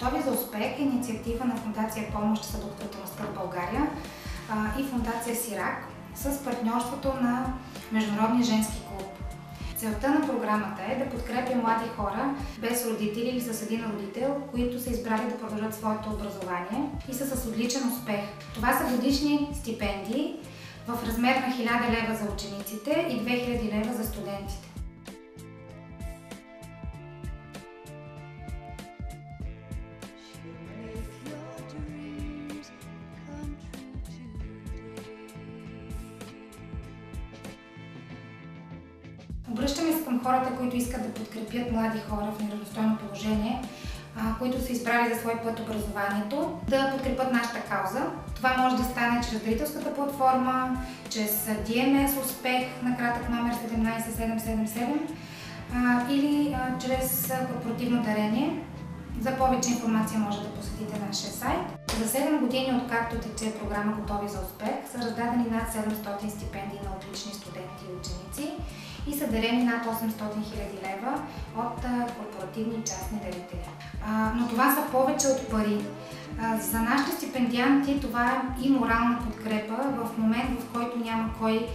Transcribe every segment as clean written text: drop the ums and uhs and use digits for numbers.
Готови за успех е инициатива на Фондация Помощ за благотворителността в България и Фондация Сирак с партньорството на Международния женски клуб. Целта на програмата е да подкрепя млади хора без родители или с един родител, които са избрали да продължат своето образование и са с отличен успех. Това са годишни стипендии в размер на 1000 лева за учениците и 2000 лева за студентите. Обръщаме се към хората, които искат да подкрепят млади хора в неравностойно положение, които са избрали за свой път образованието, да подкрепят нашата кауза. Това може да стане чрез дарителската платформа, чрез DMS Успех на кратък номер 17777 или чрез корпоративно дарение. За повече информация може да посетите нашия сайт. За 7 години, откакто тече програма Готови за успех, са раздадени над 700 стипендии на отлични студенти и ученици и са дарени над 800 000 лева от корпоративни и частни дарители. Но това са повече от пари. За нашите стипендианти това е и морална подкрепа в момент, в който няма кой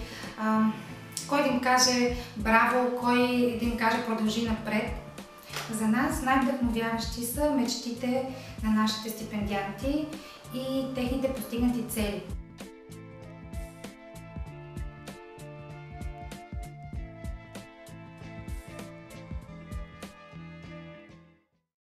да им каже браво, кой да им каже продължи напред. За нас най-вдъхновяващи са мечтите на нашите стипендианти и техните постигнати цели.